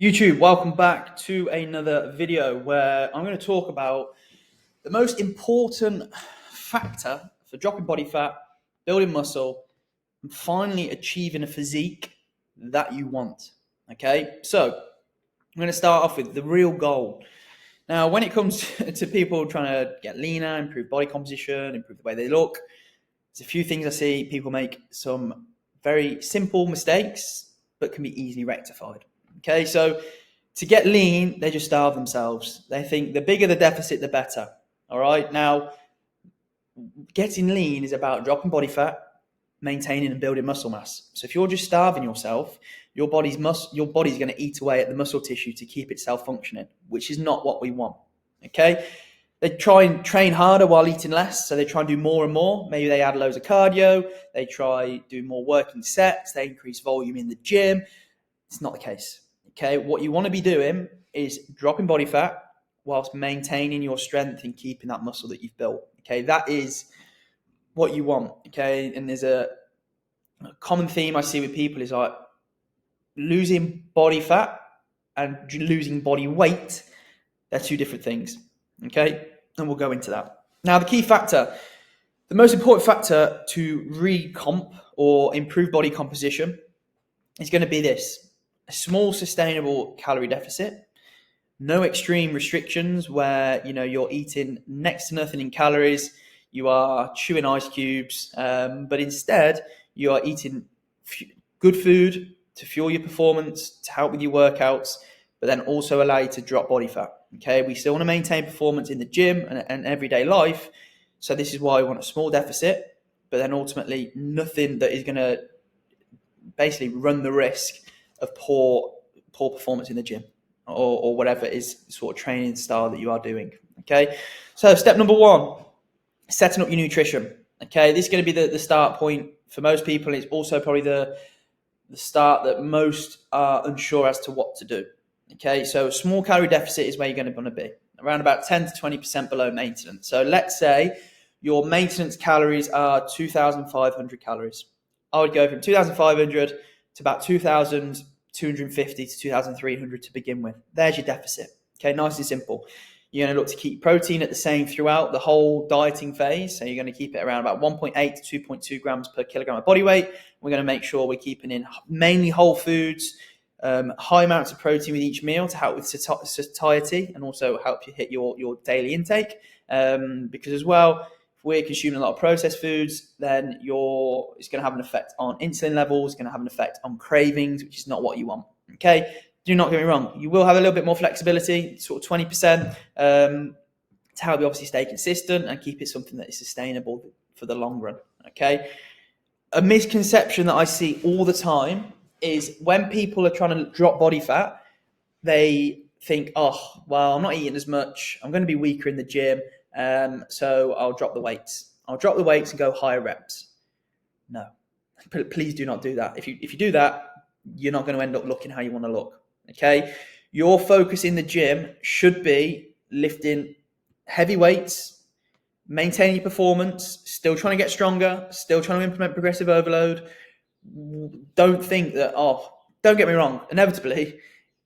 YouTube, welcome back to another video where I'm going to talk about the most important factor for dropping body fat, building muscle, and finally achieving a physique that you want. Okay, so I'm going to start off with the real goal. Now, when it comes to people trying to get leaner, improve body composition, improve the way they look, there's a few things I see people make some very simple mistakes, but can be easily rectified. Okay, so to get lean, they just starve themselves. They think the bigger the deficit, the better. All right, now getting lean is about dropping body fat, maintaining and building muscle mass. So if you're just starving yourself, your body's going to eat away at the muscle tissue to keep itself functioning, which is not what we want. Okay, they try and train harder while eating less. So they try and do more and more. Maybe they add loads of cardio. They try do more working sets. They increase volume in the gym. It's not the case. Okay, what you want to be doing is dropping body fat whilst maintaining your strength and keeping that muscle that you've built. Okay, that is what you want. Okay, and there's a common theme I see with people is like losing body fat and losing body weight. They're two different things. Okay, and we'll go into that. Now, the key factor, the most important factor to recomp or improve body composition is going to be this: a small sustainable calorie deficit, no extreme restrictions where you're eating next to nothing in calories, you are chewing ice cubes, but instead you are eating good food to fuel your performance, to help with your workouts, but then also allow you to drop body fat. Okay, we still want to maintain performance in the gym and everyday life, so this is why we want a small deficit, but then ultimately nothing that is going to basically run the risk of poor performance in the gym or whatever is sort of training style that you are doing. Okay, so step number one, setting up your nutrition. Okay, this is going to be the start point for most people. It's also probably the start that most are unsure as to what to do. Okay, so a small calorie deficit is where you're going to want to be, around about 10 to 20% below maintenance. So let's say your maintenance calories are 2,500 calories. I would go from 2,500 to about 2,250 to 2,300 to begin with. There's your deficit. Okay, nice and simple. You're going to look to keep protein at the same throughout the whole dieting phase. So you're going to keep it around about 1.8 to 2.2 grams per kilogram of body weight. We're going to make sure we're keeping in mainly whole foods, high amounts of protein with each meal to help with satiety and also help you hit your daily intake. Because as well, if we're consuming a lot of processed foods, then it's going to have an effect on insulin levels, going to have an effect on cravings, which is not what you want. Okay, do not get me wrong. You will have a little bit more flexibility, sort of 20%, to help you obviously stay consistent and keep it something that is sustainable for the long run. Okay, a misconception that I see all the time is when people are trying to drop body fat, they think, oh, well, I'm not eating as much. I'm going to be weaker in the gym. So I'll drop the weights. I'll drop the weights and go higher reps. No, please do not do that. If you do that, you're not going to end up looking how you want to look. Okay, your focus in the gym should be lifting heavy weights, maintaining your performance, still trying to get stronger, still trying to implement progressive overload. Don't think that, don't get me wrong, inevitably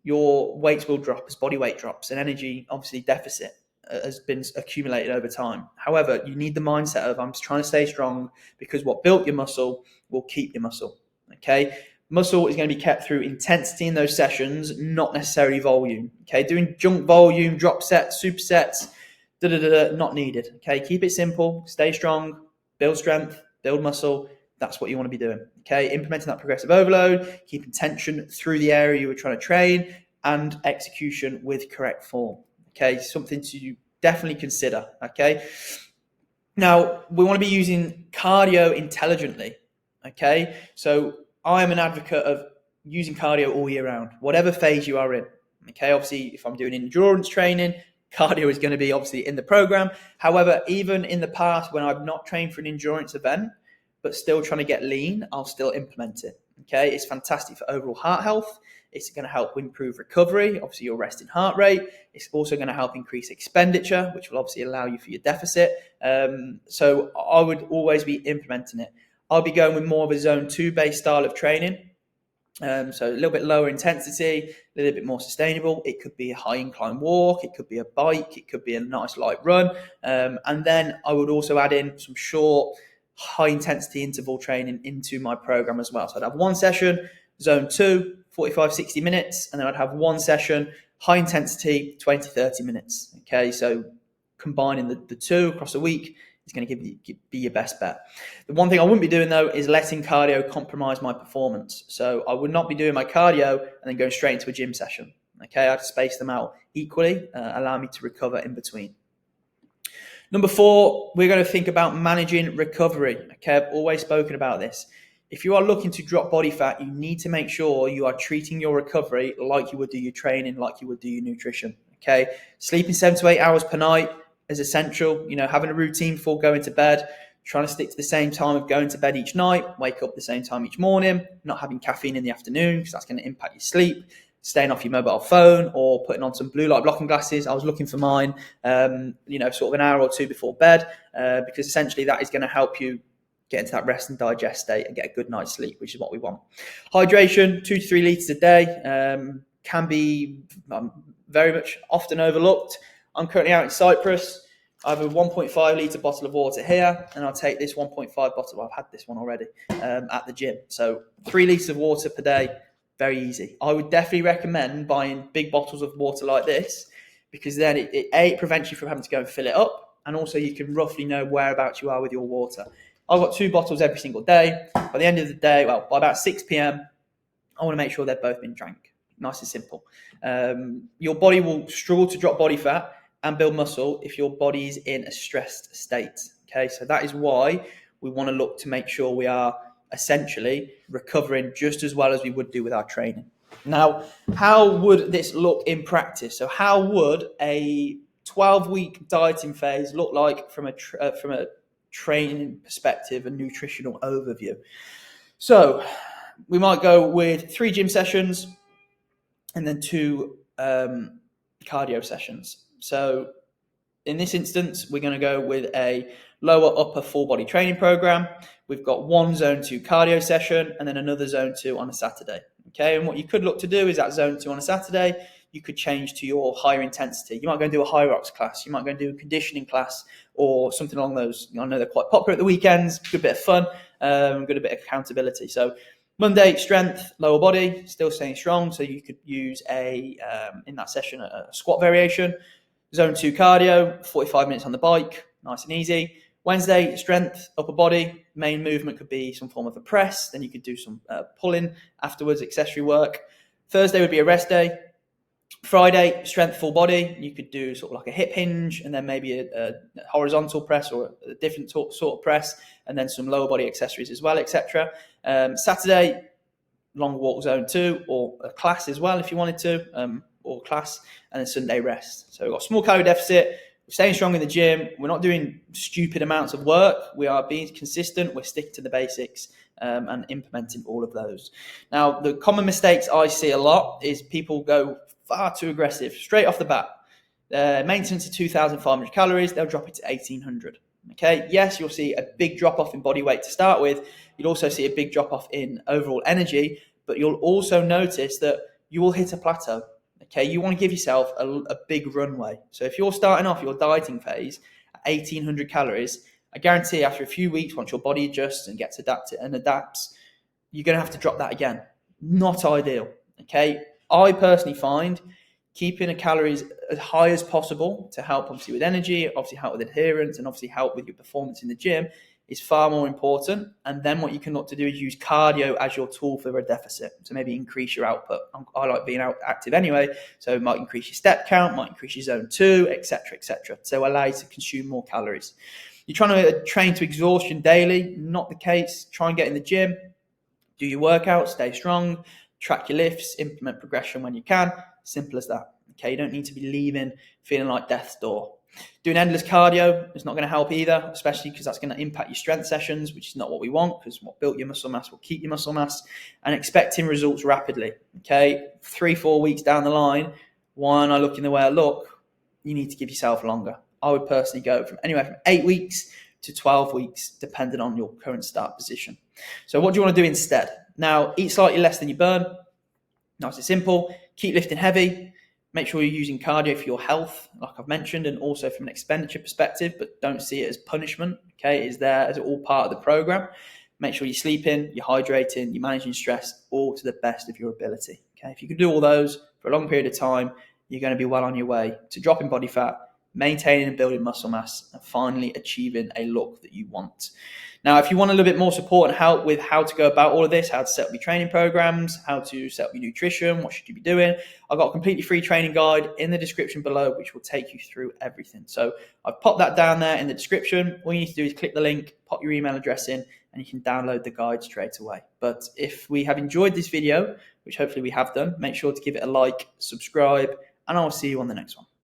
your weights will drop as body weight drops and energy obviously deficit has been accumulated over time. However, you need the mindset of I'm trying to stay strong because what built your muscle will keep your muscle. Okay, muscle is going to be kept through intensity in those sessions, not necessarily volume. Okay, doing junk volume, drop sets, supersets, not needed. Okay, keep it simple, stay strong, build strength, build muscle. That's what you want to be doing. Okay, implementing that progressive overload, keeping tension through the area you were trying to train, and execution with correct form. Okay, something to definitely consider. Okay, now we want to be using cardio intelligently. Okay, so I'm an advocate of using cardio all year round, whatever phase you are in. Okay, obviously, if I'm doing endurance training, cardio is going to be obviously in the program. However, even in the past when I've not trained for an endurance event, but still trying to get lean, I'll still implement it. Okay, it's fantastic for overall heart health. It's going to help improve recovery, obviously your resting heart rate. It's also going to help increase expenditure, which will obviously allow you for your deficit. So I would always be implementing it. I'll be going with more of a zone 2 based style of training. So a little bit lower intensity, a little bit more sustainable. It could be a high incline walk, it could be a bike, it could be a nice light run. And then I would also add in some short, high intensity interval training into my program as well. So I'd have one session, zone 2, 45, 60 minutes, and then I'd have one session, high intensity, 20, 30 minutes. Okay, so combining the two across a week is going to be your best bet. The one thing I wouldn't be doing though is letting cardio compromise my performance. So I would not be doing my cardio and then going straight into a gym session. Okay, I'd space them out equally, allow me to recover in between. Number 4, we're going to think about managing recovery. Okay, I've always spoken about this. If you are looking to drop body fat, you need to make sure you are treating your recovery like you would do your training, like you would do your nutrition. Okay, sleeping 7 to 8 hours per night is essential. Having a routine before going to bed, trying to stick to the same time of going to bed each night, wake up the same time each morning, not having caffeine in the afternoon because that's going to impact your sleep, staying off your mobile phone or putting on some blue light blocking glasses. I was looking for mine, sort of an hour or two before bed, because essentially that is going to help you get into that rest and digest state and get a good night's sleep, which is what we want. Hydration, 2 to 3 litres a day, can be very much often overlooked. I'm currently out in Cyprus. I have a 1.5 litre bottle of water here, and I'll take this 1.5 bottle. I've had this one already at the gym. So 3 litres of water per day, very easy. I would definitely recommend buying big bottles of water like this, because then it prevents you from having to go and fill it up, and also you can roughly know whereabouts you are with your water. I've got 2 bottles every single day. By the end of the day, by about 6 p.m, I want to make sure they've both been drank. Nice and simple. Your body will struggle to drop body fat and build muscle if your body is in a stressed state. Okay, so that is why we want to look to make sure we are essentially recovering just as well as we would do with our training. Now, how would this look in practice? So how would a 12-week dieting phase look like from a training perspective and nutritional overview? So we might go with 3 gym sessions and then 2 cardio sessions. So in this instance, we're going to go with a lower upper full body training program. We've got 1 zone 2 cardio session and then another zone 2 on a Saturday. Okay, and what you could look to do is that zone 2 on a Saturday, you could change to your higher intensity. You might go and do a Hyrox class. You might go and do a conditioning class or something along those. I know they're quite popular at the weekends. Good bit of fun, good bit of accountability. So Monday, strength, lower body, still staying strong. So you could use in that session, a squat variation. Zone 2 cardio, 45 minutes on the bike, nice and easy. Wednesday, strength, upper body. Main movement could be some form of a press. Then you could do some pulling afterwards, accessory work. Thursday would be a rest day. Friday, strength, full body. You could do sort of like a hip hinge and then maybe a horizontal press or a different sort of press, and then some lower body accessories as well, etc. Saturday, long walk zone 2 or a class as well if you wanted to, or class, and then Sunday rest. So we've got small calorie deficit. We're staying strong in the gym. We're not doing stupid amounts of work. We are being consistent. We're sticking to the basics and implementing all of those. Now, the common mistakes I see a lot is people go far too aggressive straight off the bat. Maintenance of 2,500 calories, they'll drop it to 1,800. Okay, yes, you'll see a big drop off in body weight to start with. You'll also see a big drop off in overall energy, but you'll also notice that you will hit a plateau. Okay, you want to give yourself a big runway. So if you're starting off your dieting phase at 1,800 calories, I guarantee after a few weeks, once your body adjusts and gets adapted and adapts, you're going to have to drop that again. Not ideal. Okay, I personally find keeping the calories as high as possible to help obviously with energy, obviously help with adherence, and obviously help with your performance in the gym is far more important. And then what you can look to do is use cardio as your tool for a deficit. So maybe increase your output. I like being active anyway, so it might increase your step count, might increase your zone 2, etc., etc. So allow you to consume more calories. You're trying to train to exhaustion daily, not the case. Try and get in the gym, do your workout, stay strong, track your lifts, implement progression when you can. Simple as that. Okay, you don't need to be leaving feeling like death's door. Doing endless cardio is not going to help either, especially because that's going to impact your strength sessions, which is not what we want, because what built your muscle mass will keep your muscle mass, and expecting results rapidly. Okay, 3-4 weeks down the line, why am I looking the way I look? You need to give yourself longer. I would personally go from anywhere from 8 weeks to 12 weeks, depending on your current start position. So what do you want to do instead? Now, eat slightly less than you burn. Nice and simple. Keep lifting heavy. Make sure you're using cardio for your health, like I've mentioned, and also from an expenditure perspective, but don't see it as punishment. Okay, it's there as all part of the program. Make sure you're sleeping, you're hydrating, you're managing stress, all to the best of your ability. Okay, if you can do all those for a long period of time, you're going to be well on your way to dropping body fat, maintaining and building muscle mass, and finally achieving a look that you want. Now, if you want a little bit more support and help with how to go about all of this, how to set up your training programs, how to set up your nutrition, what should you be doing, I've got a completely free training guide in the description below, which will take you through everything. So I've popped that down there in the description. All you need to do is click the link, pop your email address in, and you can download the guide straight away. But if we have enjoyed this video, which hopefully we have done, make sure to give it a like, subscribe, and I'll see you on the next one.